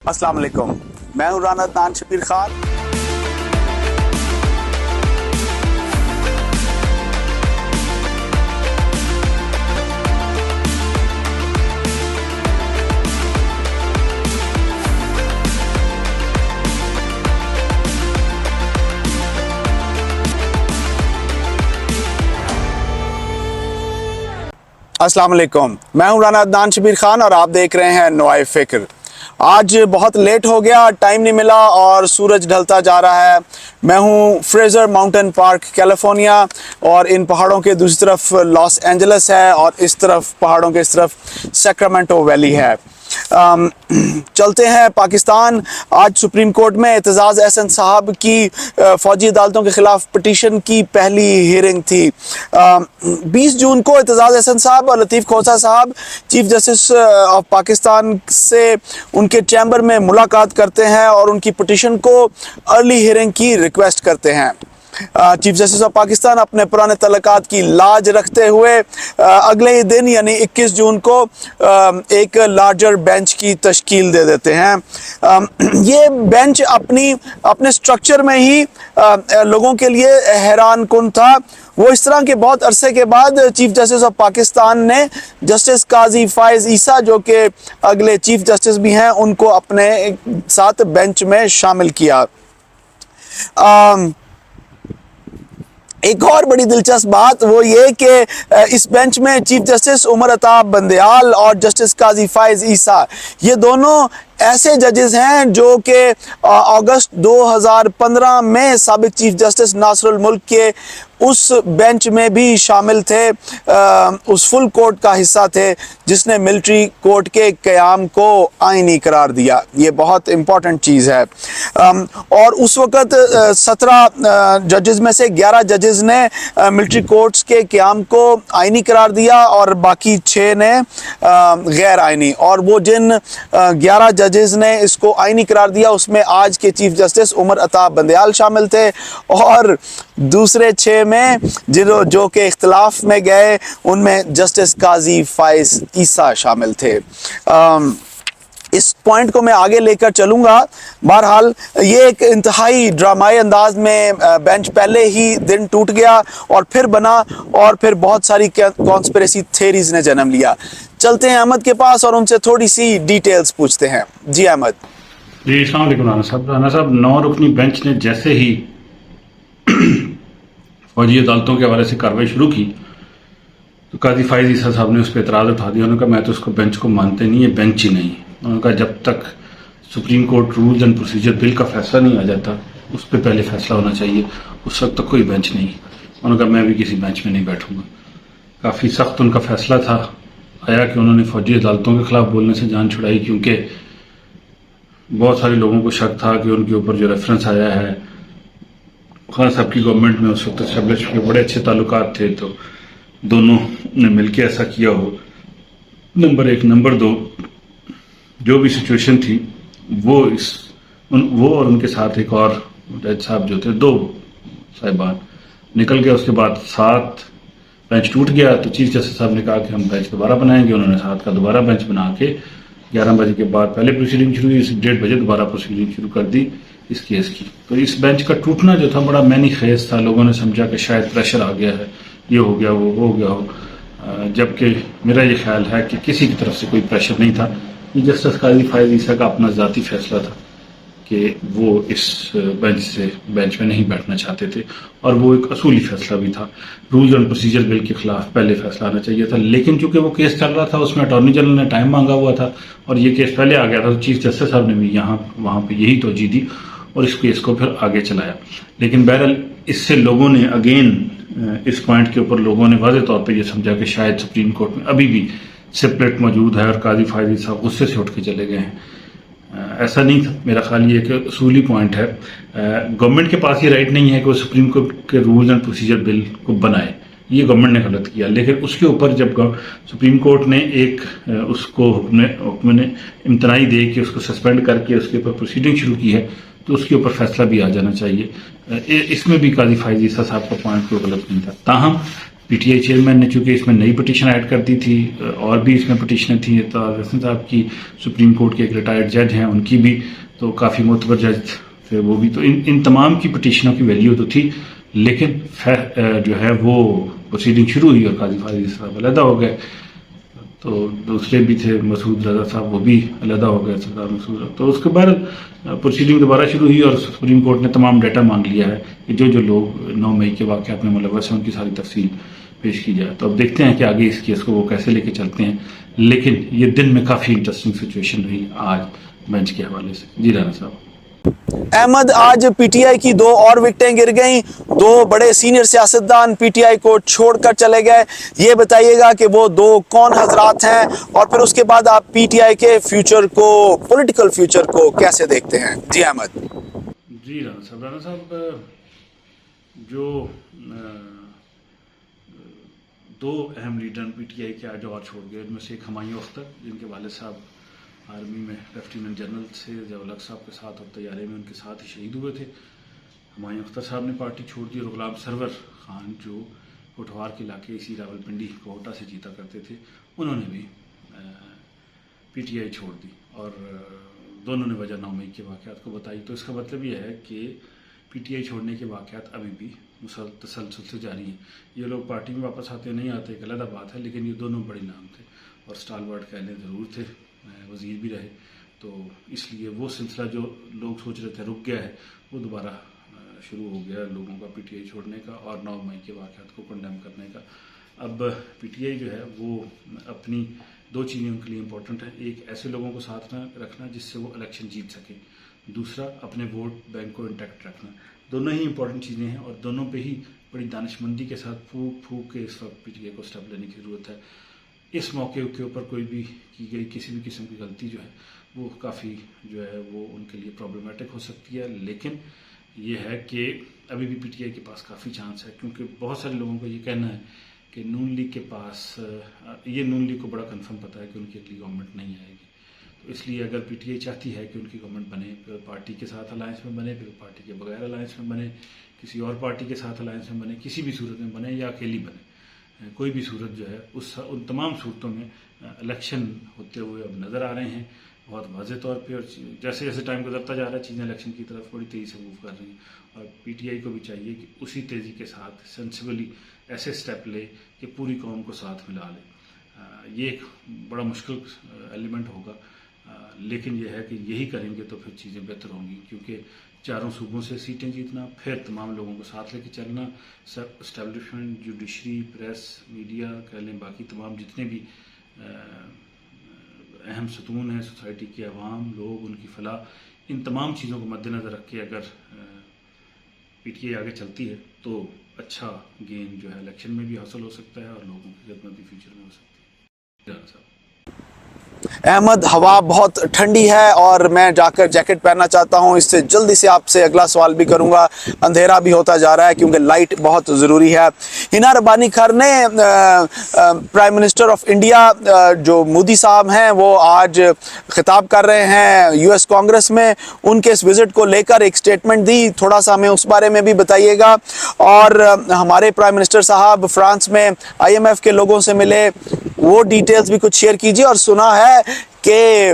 अस्सलाम वालेकुम, मैं हूं राना अदनान शबीर खान। अस्सलाम वालेकुम, मैं हूं राना अदनान शबीर खान और आप देख रहे हैं नोए फिक्र। आज बहुत लेट हो गया, टाइम नहीं मिला और सूरज ढलता जा रहा है। मैं हूं फ्रेजर माउंटेन पार्क कैलिफोर्निया और इन पहाड़ों के दूसरी तरफ लॉस एंजल्स है और इस तरफ पहाड़ों के इस तरफ सैक्रामेंटो वैली है। चलते हैं पाकिस्तान। आज सुप्रीम कोर्ट में एतजाज़ अहसन साहब की फ़ौजी अदालतों के ख़िलाफ़ पटिशन की पहली हियरिंग थी। 20 जून को एतजाज़ अहसन साहब और लतीफ़ खोसा साहब चीफ जस्टिस ऑफ पाकिस्तान से उनके चैम्बर में मुलाकात करते हैं और उनकी पटिशन को अर्ली हियरिंग की रिक्वेस्ट करते हैं। चीफ जस्टिस ऑफ पाकिस्तान अपने पुराने तलक़ात की लाज रखते हुए अगले ही दिन यानी 21 जून को एक लार्जर बेंच की तश्कील दे देते हैं। ये बेंच अपने स्ट्रक्चर में ही लोगों के लिए हैरान कुन था। वो इस तरह के बहुत अरसे के बाद चीफ जस्टिस ऑफ पाकिस्तान ने जस्टिस काजी फायज़ ईसा जो कि अगले चीफ जस्टिस भी हैं उनको अपने साथ बेंच में शामिल किया। एक और बड़ी दिलचस्प बात वो ये कि इस बेंच में चीफ जस्टिस उमर अता बंदयाल और जस्टिस काजी फायज़ ईसा ये दोनों ऐसे जजेस हैं जो कि अगस्त 2015 में साबिक चीफ जस्टिस नासरुल मुल्क के उस बेंच में भी शामिल थे, उस फुल कोर्ट का हिस्सा थे जिसने मिलिट्री कोर्ट के क़याम को आईनी करार दिया। ये बहुत इम्पॉर्टेंट चीज़ है। और उस वक़्त 17 जजेस में से 11 जजेस ने मिलिट्री कोर्ट्स के क़याम को आईनी करार दिया और बाकी 6 ने गैर आईनी। और वो जिन 11 जजेस ने इसको आईनी करार दिया उसमें आज के चीफ जस्टिस उमर अता बंदयाल शामिल थे और दूसरे 6 में जो कि इख्तिलाफ में गए उनमें जस्टिस काजी फायज़ ईसा शामिल थे। इस पॉइंट को मैं आगे लेकर चलूँगा। बहरहाल ये एक इंतहाई ड्रामाई अंदाज में बेंच पहले ही दिन टूट गया और फिर बना और फिर बहुत सारी कॉन्स्पिरेसी थ्योरीज ने जन्म लिया। चलते हैं अहमद के पास और उनसे थोड़ी सी डिटेल्स पूछते हैं। जी अहमद। जी अस्सलाम वालेकुम राना साहब 9 रुकनी बेंच ने जैसे ही फौजी अदालतों के हवाले से कार्रवाई शुरू की तो काजी फायज़ ईसा साहब ने उस पर एतराज़ उठा दिया। उन्होंने कहा मैं तो उसको बेंच को मानते नहीं, ये बेंच ही नहीं। उन्होंने कहा जब तक supreme court rules and procedure bill का फैसला नहीं आ जाता उस पर पहले फैसला होना चाहिए, उस वक्त तक कोई बेंच नहीं। उन्होंने कहा मैं भी किसी बेंच में नहीं बैठूंगा। काफ़ी सख्त उनका फैसला था आया कि उन्होंने फौजी अदालतों के खिलाफ बोलने से जान छुड़ाई, क्योंकि बहुत सारे लोगों को शक था कि उनके ऊपर जो रेफरेंस आया है खान साहब की गवर्नमेंट में उस वक्त एस्टेब्लिश के बड़े अच्छे ताल्लुकात थे, तो दोनों ने मिलकर ऐसा किया हो। नंबर 1। नंबर 2, जो भी सिचुएशन थी वो और उनके साथ एक और जज साहब जो थे 2 साहिबान निकल गए। उसके बाद 7 बेंच टूट गया तो चीफ जस्टिस साहब ने कहा कि हम बेंच दोबारा बनाएंगे। उन्होंने 7 का दोबारा बेंच बना के 11 बजे के बाद पहले प्रोसीडिंग शुरू हुई, 1:30 बजे दोबारा प्रोसीडिंग शुरू कर दी इस केस की। तो इस बेंच का टूटना जो था बड़ा मैनी खेज था। लोगों ने समझा कि शायद प्रेशर आ गया है, ये हो गया वो हो गया हो, जबकि मेरा ये ख्याल है कि किसी की तरफ से कोई प्रेशर नहीं था। ये जस्टिस काजी फायज़ ईसा का अपना ज़ाती फैसला था कि वो इस बेंच में नहीं बैठना चाहते थे और वो एक असूली फैसला भी था। रूल्स एंड प्रोसीजर बिल के खिलाफ पहले फैसला आना चाहिए था, लेकिन चूंकि वो केस चल रहा था उसमें अटॉर्नी जनरल ने टाइम मांगा हुआ था और ये केस पहले आ गया था, तो चीफ जस्टिस साहब ने भी वहाँ पे यही तवजीह दी और इस केस को फिर आगे चलाया। लेकिन बहरहाल इससे लोगों ने अगेन इस पॉइंट के ऊपर लोगों ने वाज़ेह तौर पर यह समझा कि शायद सुप्रीम कोर्ट में अभी भी सेपरेट मौजूद है और काजी फायज़ ईसा गुस्से से उठ के चले गए हैं। ऐसा नहीं था। मेरा ख्याल ये कि असूली पॉइंट है, गवर्नमेंट के पास ये राइट नहीं है कि वो सुप्रीम कोर्ट के रूल्स एंड प्रोसीजर बिल को बनाए, ये गवर्नमेंट ने गलत किया। लेकिन उसके ऊपर जब सुप्रीम कोर्ट ने एक उसको हुक्म ने इम्तनाई दे के उसको सस्पेंड करके उसके ऊपर प्रोसीडिंग शुरू की है तो उसके ऊपर फैसला भी आ जाना चाहिए। इसमें भी काजी फायज़ ईसा साहब का पॉइंट कोई गलत नहीं था। ताहम PTI چیئرمین نے چونکہ اس میں نئی پٹیشن ایڈ کر دی تھی, اور بھی اس میں پٹیشنیں تھیں, حسن صاحب کی سپریم کورٹ کے ایک ریٹائرڈ جج ہیں ان کی بھی, تو کافی معتبر جج تھے وہ بھی, تو ان تمام کی پٹیشنوں کی ویلیو تو تھی, لیکن جو ہے وہ پروسیڈنگ شروع ہوئی اور قاضی فائز صاحب علیحدہ ہو گئے. تو دوسرے بھی تھے مسعود رضا صاحب, وہ بھی علیحدہ ہو گئے, سردار مسعود رضا. تو اس کے بعد پروسیڈنگ دوبارہ شروع ہوئی اور سپریم کورٹ نے تمام ڈیٹا مانگ لیا ہے کہ جو لوگ 9 مئی کے واقعات میں ملوث ہیں ان کی ساری تفصیل پیش کی جائے. تو اب دیکھتے ہیں کہ آگے اس کیس کو وہ کیسے لے کے چلتے ہیں, لیکن یہ دن میں کافی انٹرسٹنگ سچویشن رہی آج بینچ کے حوالے سے. جی رانا صاحب. احمد, آج پی ٹی آئی کی 2 اور وکٹیں گر گئیں, 2 بڑے سینئر سیاستدان پی ٹی آئی کو چھوڑ کر چلے گئے. یہ بتائیے گا کہ وہ 2 کون حضرات ہیں, اور پھر اس کے بعد آپ پی ٹی آئی کے فیوچر کو, پولیٹیکل فیوچر کو کیسے دیکھتے ہیں؟ جی احمد. جی رانا صاحب, جو 2 اہم لیڈر پی ٹی آئی کے آج اور چھوڑ گئے, ان میں سے ایک ہمایوں اختر, جن کے والد صاحب آرمی میں لیفٹیننٹ جنرل سے, ضیاء الحق صاحب کے ساتھ اور طیارے میں ان کے ساتھ ہی شہید ہوئے تھے. ہمایوں اختر صاحب نے پارٹی چھوڑ دی, اور غلام سرور خان جو کوٹھوار کے علاقے اسی راولپنڈی کوٹا سے جیتا کرتے تھے, انہوں نے بھی پی ٹی آئی چھوڑ دی, اور دونوں نے وجہ 9 مئی کے واقعات کو بتائی. تو اس کا مطلب یہ ہے کہ پی ٹی آئی چھوڑنے کے واقعات ابھی بھی تسلسل سے جاری ہیں. یہ لوگ پارٹی میں واپس آتے نہیں آتے ایک علیحدہ بات ہے, لیکن یہ دونوں بڑے نام تھے اور اسٹالورٹ کہہ لیں ضرور تھے, وزیر بھی رہے. تو اس لیے وہ سلسلہ جو لوگ سوچ رہے تھے رک گیا ہے, وہ دوبارہ شروع ہو گیا لوگوں کا پی ٹی آئی چھوڑنے کا اور 9 مئی کے واقعات کو کنڈیم کرنے کا. اب پی ٹی آئی جو ہے وہ اپنی 2 چیزیں ان کے لیے امپورٹنٹ ہیں. ایک, ایسے لوگوں کو ساتھ رکھنا جس سے وہ الیکشن جیت سکیں. دوسرا, اپنے ووٹ بینک کو انٹیکٹ رکھنا. دونوں ہی امپورٹنٹ چیزیں ہیں, اور دونوں پہ ہی بڑی دانش مندی کے ساتھ پھونک کے اس وقت پی ٹی آئی کو اسٹیپ لینے کی ضرورت ہے. اس موقع کے اوپر کوئی بھی کی گئی کسی بھی قسم کی غلطی جو ہے وہ کافی جو ہے وہ ان کے لیے پرابلمٹک ہو سکتی ہے. لیکن یہ ہے کہ ابھی بھی پی ٹی آئی کے پاس کافی چانس ہے, کیونکہ بہت سارے لوگوں کو یہ کہنا ہے کہ نون لیگ کے پاس, یہ نون لیگ کو بڑا کنفرم پتہ ہے کہ ان کی اگلی گورنمنٹ نہیں آئے گی. تو اس لیے اگر پی ٹی آئی چاہتی ہے کہ ان کی گورنمنٹ بنے, پھر پارٹی کے ساتھ الائنس میں بنے, پھر پارٹی کے بغیر الائنس میں بنے, کسی اور پارٹی کے ساتھ الائنس میں بنے, کسی بھی صورت میں بنے یا اکیلی بنے, کوئی بھی صورت جو ہے ان تمام صورتوں میں الیکشن ہوتے ہوئے اب نظر آ رہے ہیں بہت واضح طور پہ. اور جیسے جیسے ٹائم گزرتا جا رہا ہے چیزیں الیکشن کی طرف بڑی تیزی سے موو کر رہی ہیں, اور پی ٹی آئی کو بھی چاہیے کہ اسی تیزی کے ساتھ سینسیبلی ایسے سٹیپ لے کہ پوری قوم کو ساتھ ملا لے. یہ ایک بڑا مشکل ایلیمنٹ ہوگا, لیکن یہ ہے کہ یہی کریں گے تو پھر چیزیں بہتر ہوں گی, کیونکہ 4 صوبوں سے سیٹیں جیتنا, پھر تمام لوگوں کو ساتھ لے کے چلنا, سب اسٹیبلشمنٹ, جوڈیشری, پریس, میڈیا کہہ لیں, باقی تمام جتنے بھی اہم ستون ہیں سوسائٹی کے, عوام لوگ, ان کی فلاح, ان تمام چیزوں کو مد نظر رکھ کے اگر پی ٹی آئی آگے چلتی ہے تو اچھا گین جو ہے الیکشن میں بھی حاصل ہو سکتا ہے اور لوگوں کی خدمت بھی فیوچر میں ہو سکتی ہے. صاحب. احمد, ہوا بہت ٹھنڈی ہے اور میں جا کر جیکٹ پہننا چاہتا ہوں. اس سے جلدی سے آپ سے اگلا سوال بھی کروں گا, اندھیرا بھی ہوتا جا رہا ہے کیونکہ لائٹ بہت ضروری ہے. ہنا ربانی خر نے پرائم منسٹر آف انڈیا جو مودی صاحب ہیں وہ آج خطاب کر رہے ہیں یو ایس کانگریس میں, ان کے اس وزٹ کو لے کر ایک سٹیٹمنٹ دی, تھوڑا سا ہمیں اس بارے میں بھی بتائیے گا. اور ہمارے پرائم منسٹر صاحب فرانس میں آئی ایم ایف کے لوگوں سے ملے, وہ ڈیٹیلز بھی کچھ شیئر کیجیے. اور سنا ہے کہ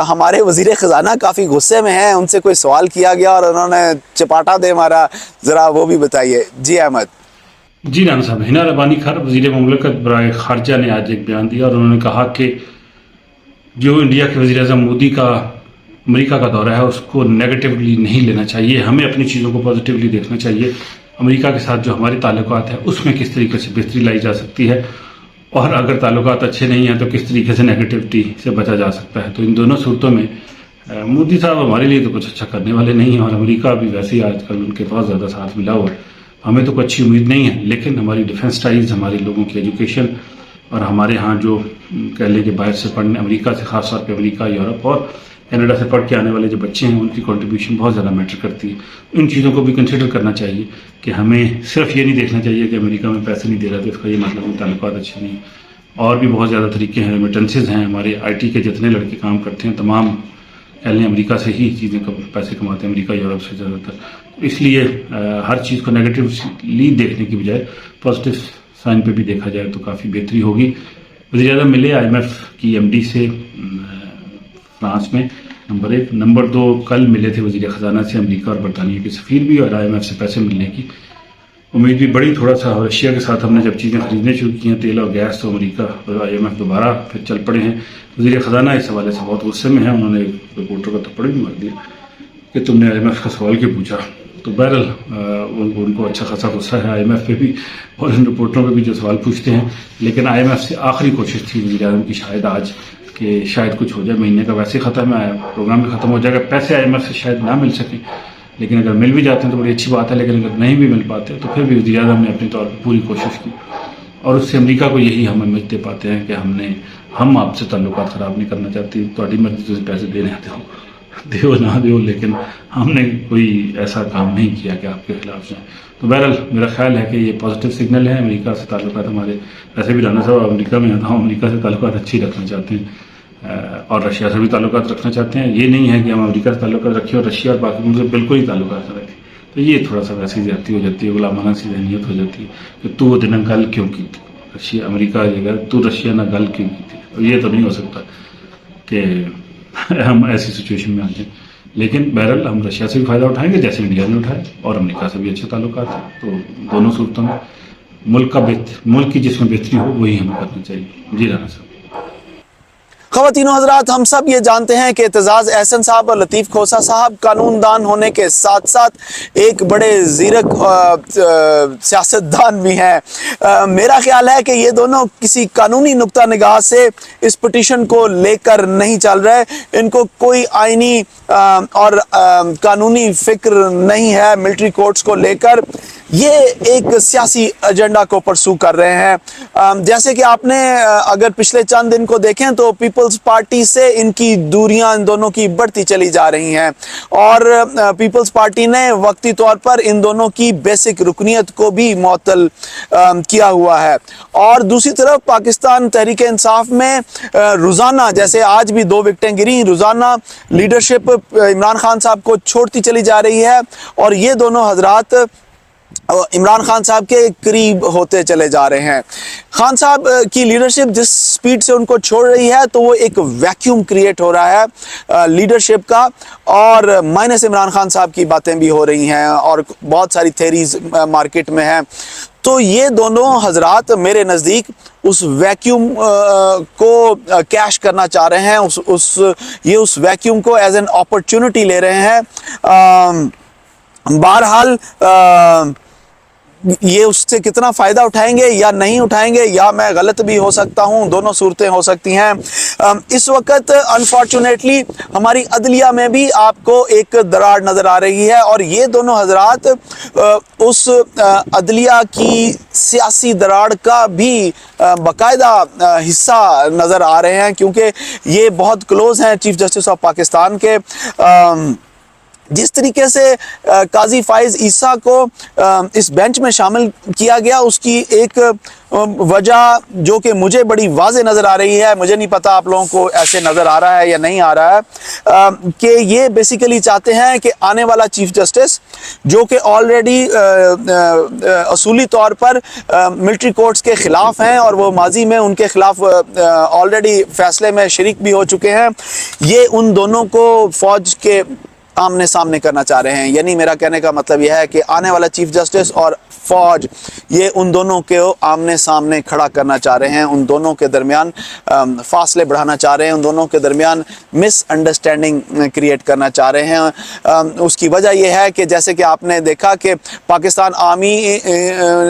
ہمارے وزیر خزانہ کافی غصے میں ہیں, ان سے کوئی سوال کیا گیا اور انہوں نے چپاٹا دے مارا, ذرا وہ بھی بتائیے. جی احمد. جی رانا صاحب, ہنا ربانی خر وزیر مملکت برائے خارجہ نے آج ایک بیان دیا اور انہوں نے کہا کہ جو انڈیا کے وزیر اعظم مودی کا امریکہ کا دورہ ہے اس کو نیگیٹولی نہیں لینا چاہیے, ہمیں اپنی چیزوں کو پازیٹیولی دیکھنا چاہیے. امریکہ کے ساتھ جو ہمارے تعلقات ہیں اس میں کس طریقے سے بہتری لائی جا سکتی ہے, اور اگر تعلقات اچھے نہیں ہیں تو کس طریقے سے نیگیٹیوٹی سے بچا جا سکتا ہے. تو ان دونوں صورتوں میں مودی صاحب ہمارے لیے تو کچھ اچھا کرنے والے نہیں ہیں, اور امریکہ بھی ویسے ہی آج کل ان کے بہت زیادہ ساتھ ملا ہوا ہے. ہمیں تو کوئی اچھی امید نہیں ہے, لیکن ہماری ڈیفنس ٹائز, ہمارے لوگوں کی ایجوکیشن, اور ہمارے ہاں جو کہہ لیں کہ باہر سے پڑھنے, امریکہ سے خاص طور پہ امریکہ, یورپ اور کینیڈا سے پڑھ کے آنے والے جو بچے ہیں ان کی کنٹریبیوشن بہت زیادہ میٹر کرتی ہے. ان چیزوں کو بھی کنسیڈر کرنا چاہیے کہ ہمیں صرف یہ نہیں دیکھنا چاہیے کہ امریکہ میں پیسے نہیں دے رہا تو اس کا یہ مطلب ہے تعلقات اچھے نہیں. اور بھی بہت زیادہ طریقے ہیں, ریمیٹنسز ہیں, ہمارے آئی ٹی کے جتنے لڑکے کام کرتے ہیں تمام کہہ لیں امریکہ سے ہی چیزیں پیسے کماتے ہیں, امریکہ یورپ سے زیادہ تر. اس لیے ہر چیز کو نیگیٹولی دیکھنے کی بجائے پازیٹیو साइन पे भी देखा जाए तो काफ़ी बेहतरी होगी। वज़ीर आज़म मिले IMF की MD से फ्रांस में, नंबर 1। नंबर 2, कल मिले थे वज़ीर ख़जाना से अमेरिका और बरतानिया के सफ़ीर भी, और IMF से पैसे मिलने की उम्मीद भी बड़ी। थोड़ा सा रशिया के साथ हमने जब चीज़ें खरीदने शुरू की हैं, तेल और गैस, तो अमेरिका और IMF दोबारा फिर चल पड़े हैं। वज़ीर ख़जाना इस हवाले से बहुत गुस्से में हैं, उन्होंने रिपोर्टर का थप्पड़ भी मार दिया कि तुमने IMF का सवाल क्यों पूछा। तो बहरहाल उनको अच्छा खासा गुस्सा है IMF पे भी और इन रिपोर्टरों पे भी जो सवाल पूछते हैं। लेकिन IMF से आखिरी कोशिश थी वज़ीर आज़म की शायद आज कि शायद कुछ हो जाए। महीने का वैसे ख़त्म है, प्रोग्राम भी ख़त्म हो जाएगा, पैसे IMF से शायद ना मिल सकें, लेकिन अगर मिल भी जाते हैं तो बड़ी अच्छी बात है। लेकिन अगर नहीं भी मिल पाते तो फिर भी वज़ीर आज़म ने अपने तौर पर पूरी कोशिश की, और उससे अमेरिका को यही हम इमेज दे पाते हैं कि हम आपसे ताल्लुकात ख़राब नहीं करना चाहती, तुम्हारी मर्ज़ी तुझे पैसे देने दो ना दो, लेकिन हमने कोई ऐसा काम नहीं किया कि आपके खिलाफ जाए। तो बहरहाल मेरा ख्याल है कि ये पॉजिटिव सिग्नल है। अमेरिका से ताल्लुकात हमारे, वैसे भी राना साहब अमेरिका में आता हूँ, अमेरिका से ताल्लुकात अच्छी रखना चाहते हैं और रशिया से भी ताल्लुकात रखना चाहते हैं। ये नहीं है कि हम अमेरिका से ताल्लुकात रखें और रशिया और बाकी मुल्क से बिल्कुल ही ताल्लुकात न रखें, तो ये थोड़ा सा वैसी ज्यादती हो जाती है, गुलामाना सी जहनीत हो जाती है कि तू वो दिन गल क्यों की थी, रशिया अमेरिका जगह तू रशिया ना गल क्यों की थी। और ये तो नहीं हो सकता कि हम ऐसी सिचुएशन में आ जाएं। लेकिन बहरहाल हम रशिया से भी फ़ायदा उठाएंगे जैसे इंडिया ने उठाए, और अमेरिका से भी अच्छे ताल्लुकात हैं। तो दोनों सूरतों में मुल्क की जिसमें बेहतरी हो वही हमें करना चाहिए। जी राना साहब। ख़वातीनो हज़रात, हम सब ये जानते हैं कि एतजाज़ एहसन साहब और लतीफ़ खोसा साहब कानूनदान होने के साथ साथ एक बड़े ज़ीरक सियासतदान भी हैं। मेरा ख्याल है कि ये दोनों किसी कानूनी नुक्ता निगाह से इस पिटीशन को लेकर नहीं चल रहे। इनको कोई आइनी और कानूनी फ़िक्र नहीं है मिलिट्री कोर्ट्स को लेकर। ये एक सियासी एजेंडा को परसू कर रहे हैं। जैसे कि आपने अगर पिछले चंद दिन को देखें तो पीपल्स पार्टी से इनकी दूरियां इन दोनों की बढ़ती चली जा रही हैं, और पीपल्स पार्टी ने वक्ती तौर पर इन दोनों की बेसिक रुकनियत को भी मुअत्तल किया हुआ है। और दूसरी तरफ पाकिस्तान तहरीक इंसाफ में रोज़ाना, जैसे आज भी 2 विकेटें गिरी, रोज़ाना लीडरशिप इमरान खान साहब को छोड़ती चली जा रही है, और ये दोनों हजरात इमरान खान साहब के करीब होते चले जा रहे हैं। खान साहब की लीडरशिप जिस स्पीड से उनको छोड़ रही है, तो वो एक वैक्यूम क्रिएट हो रहा है लीडरशिप का, और माइनस इमरान खान साहब की बातें भी हो रही हैं, और बहुत सारी थेरीज मार्केट में हैं। तो ये दोनों हजरात मेरे नज़दीक उस वैक्यूम को कैश करना चाह रहे हैं, उस वैक्यूम को एज एन अपॉर्चुनिटी ले रहे हैं। बहरहाल ये उससे कितना फ़ायदा उठाएंगे या नहीं उठाएंगे, या मैं गलत भी हो सकता हूँ, दोनों सूरतें हो सकती हैं। इस वक्त अनफॉर्चुनेटली हमारी अदलिया में भी आपको एक दरार नज़र आ रही है, और ये दोनों हजरात उस अदलिया की सियासी दरार का भी बाकायदा हिस्सा नज़र आ रहे हैं, क्योंकि ये बहुत क्लोज़ हैं चीफ जस्टिस ऑफ पाकिस्तान के। जिस तरीके से काजी फाइज ईसा को इस बेंच में शामिल किया गया, उसकी एक वजह जो कि मुझे बड़ी वाज़े नज़र आ रही है, मुझे नहीं पता आप लोगों को ऐसे नज़र आ रहा है या नहीं आ रहा है, कि ये बेसिकली चाहते हैं कि आने वाला चीफ जस्टिस, जो कि ऑलरेडी असूली तौर पर मिलिट्री कोर्ट्स के ख़िलाफ़ हैं, और वो माजी में उनके ख़िलाफ़ ऑलरेडी फ़ैसले में शरीक भी हो चुके हैं, ये उन दोनों को फ़ौज के आमने सामने करना चाह रहे हैं। यानी मेरा कहने का मतलब यह है कि आने वाला चीफ जस्टिस और फौज, ये उन दोनों के आमने सामने खड़ा करना चाह रहे हैं, उन दोनों के दरमियान फासले बढ़ाना चाह रहे हैं, उन दोनों के दरमियान मिसअंडरस्टैंडिंग क्रिएट करना चाह रहे हैं। उसकी वजह यह है कि जैसे कि आपने देखा कि पाकिस्तान आर्मी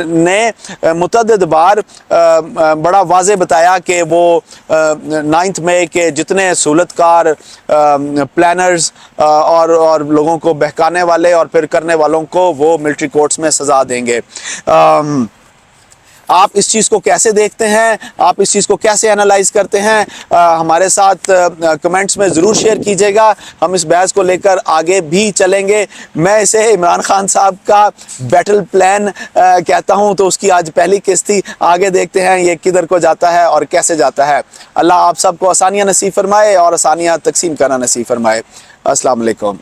ने मुतअद्दिद बार बड़ा वाज़े बताया कि वो 9 मई के जितने सहूलतकार प्लानर्स और लोगों को बहकाने वाले और फिर करने वालों को वो मिलिट्री कोर्ट्स में सज़ा देंगे। आप इस चीज़ को कैसे देखते हैं, आप इस चीज़ को कैसे एनालाइज करते हैं, हमारे साथ कमेंट्स में ज़रूर शेयर कीजिएगा। हम इस बहस को लेकर आगे भी चलेंगे। मैं इसे इमरान खान साहब का बैटल प्लान कहता हूं, तो उसकी आज पहली किस्त थी। आगे देखते हैं ये किधर को जाता है और कैसे जाता है। अल्लाह आप सबको आसानियाँ नसीब फरमाए और आसानियाँ तकसीम करना नसीब फरमाए। अस्सलाम वालेकुम।